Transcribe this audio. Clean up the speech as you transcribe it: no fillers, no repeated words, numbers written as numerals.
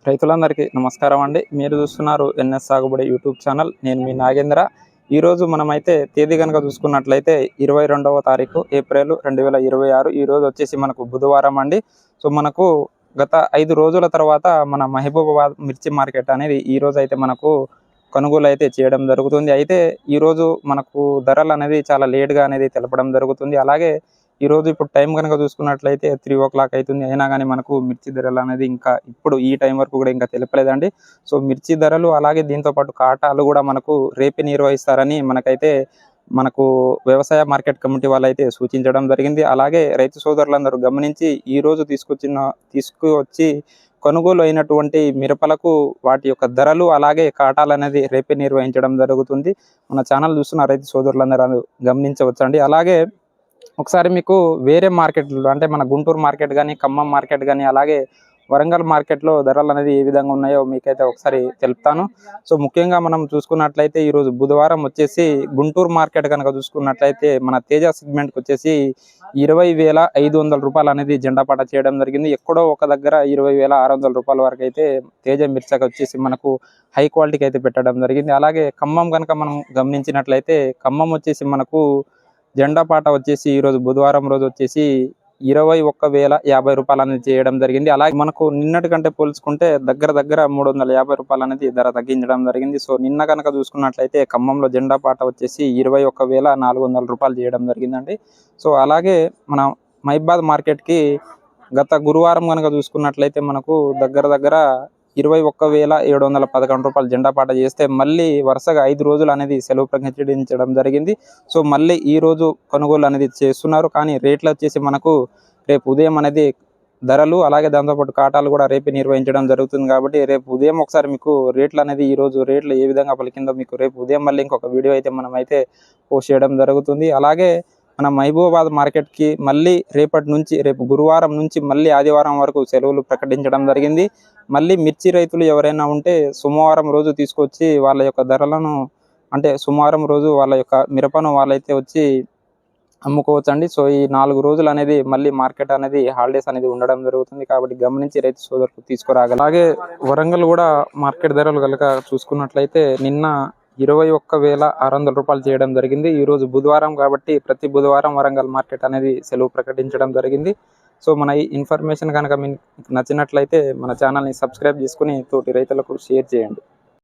రైతులందరికీ నమస్కారం అండి. మీరు చూస్తున్నారు ఎన్ఎస్ సాగుబడి యూట్యూబ్ ఛానల్. నేను మీ నాగేంద్ర. ఈరోజు మనమైతే తేదీ కనుక చూసుకున్నట్లయితే 22వ తారీఖు ఏప్రిల్ 2026. ఈరోజు వచ్చేసి మనకు బుధవారం అండి. సో మనకు గత 5 రోజుల తర్వాత మన మహబూబాబాద్ మిర్చి మార్కెట్ అనేది ఈరోజు అయితే మనకు కొనుగోలు అయితే చేయడం జరుగుతుంది. అయితే ఈరోజు మనకు ధరలు అనేది చాలా లేట్గా అనేది తెలపడం జరుగుతుంది. అలాగే ఈరోజు ఇప్పుడు టైం కనుక చూసుకున్నట్లయితే 3 అవుతుంది. అయినా కానీ మనకు మిర్చి ధరలు అనేది ఇంకా ఇప్పుడు ఈ టైం వరకు కూడా ఇంకా తెలిపలేదండి. సో మిర్చి ధరలు అలాగే దీంతోపాటు కాటాలు కూడా మనకు రేపే నిర్వహిస్తారని మనకు వ్యవసాయ మార్కెట్ కమిటీ వాళ్ళు అయితే సూచించడం జరిగింది. అలాగే రైతు సోదరులందరూ గమనించి ఈరోజు తీసుకువచ్చి కొనుగోలు అయినటువంటి మిరపలకు వాటి యొక్క ధరలు అలాగే కాటాలు అనేది రేపే నిర్వహించడం జరుగుతుంది. మన ఛానల్ చూస్తున్న రైతు సోదరులందరూ గమనించవచ్చండి. అలాగే ఒకసారి మీకు వేరే మార్కెట్లో అంటే మన గుంటూరు మార్కెట్ కానీ, ఖమ్మం మార్కెట్ కానీ, అలాగే వరంగల్ మార్కెట్లో ధరలు అనేది ఏ విధంగా ఉన్నాయో మీకైతే ఒకసారి తెలుపుతాను. సో ముఖ్యంగా మనం చూసుకున్నట్లయితే ఈరోజు బుధవారం వచ్చేసి గుంటూరు మార్కెట్ కనుక చూసుకున్నట్లయితే మన తేజ సెగ్మెంట్కి వచ్చేసి 20,500 రూపాయలు అనేది జెండాపాట చేయడం జరిగింది. ఎక్కడో ఒక దగ్గర 20,600 రూపాయల వరకు అయితే తేజ మిర్చక వచ్చేసి మనకు హై క్వాలిటీకి అయితే పెట్టడం జరిగింది. అలాగే ఖమ్మం కనుక మనం గమనించినట్లయితే ఖమ్మం వచ్చేసి మనకు జెండాపాట వచ్చేసి ఈరోజు బుధవారం రోజు వచ్చేసి 21,050 రూపాయలు అనేది చేయడం జరిగింది. అలాగే మనకు నిన్నటి కంటే పోల్చుకుంటే దగ్గర 350 రూపాయలు అనేది ధర తగ్గించడం జరిగింది. సో నిన్న కనుక చూసుకున్నట్లయితే ఖమ్మంలో జెండాపాట వచ్చేసి 21,400 రూపాయలు చేయడం జరిగిందండి. సో అలాగే మన మహబూబాబాద్ మార్కెట్కి గత గురువారం కనుక చూసుకున్నట్లయితే మనకు దగ్గర 21,711 రూపాయలు జెండాపాట చేస్తే మళ్ళీ వరుసగా 5 రోజులు అనేది సెలవు ప్రకటించడం జరిగింది. సో మళ్ళీ ఈ రోజు కొనుగోలు అనేది చేస్తున్నారు. కానీ రేట్లు వచ్చేసి మనకు రేపు ఉదయం అనేది ధరలు అలాగే దాంతోపాటు కాటాలు కూడా రేపే నిర్వహించడం జరుగుతుంది. కాబట్టి రేపు ఉదయం ఒకసారి మీకు రేట్లు అనేది ఈరోజు రేట్లు ఏ విధంగా పలికిందో మీకు రేపు ఉదయం మళ్ళీ ఇంకొక వీడియో అయితే మనమైతే పోస్ట్ చేయడం జరుగుతుంది. అలాగే మన మహబూబాబాద్ మార్కెట్కి మళ్ళీ రేపు గురువారం నుంచి మళ్ళీ ఆదివారం వరకు సెలవులు ప్రకటించడం జరిగింది. మళ్ళీ మిర్చి రైతులు ఎవరైనా ఉంటే సోమవారం రోజు తీసుకొచ్చి వాళ్ళ యొక్క ధరలను అంటే సోమవారం రోజు వాళ్ళ యొక్క మిరపను వాళ్ళైతే వచ్చి అమ్ముకోవచ్చండి. సో ఈ 4 రోజులు అనేది మళ్ళీ మార్కెట్ అనేది హాలిడేస్ అనేది ఉండడం జరుగుతుంది. కాబట్టి గమనించి రైతు సోదరులు తీసుకురాగలరు. అలాగే వరంగల్ కూడా మార్కెట్ ధరలు కనుక చూసుకున్నట్లయితే నిన్న 21,600 రూపాయలు చేయడం జరిగింది. ఈరోజు బుధవారం కాబట్టి ప్రతి బుధవారం వరంగల్ మార్కెట్ అనేది సెలవు ప్రకటించడం జరిగింది. సో మన ఈ ఇన్ఫర్మేషన్ కనుక మీకు నచ్చినట్లయితే మన ఛానల్ని సబ్స్క్రైబ్ చేసుకుని తోటి రైతులకు షేర్ చేయండి.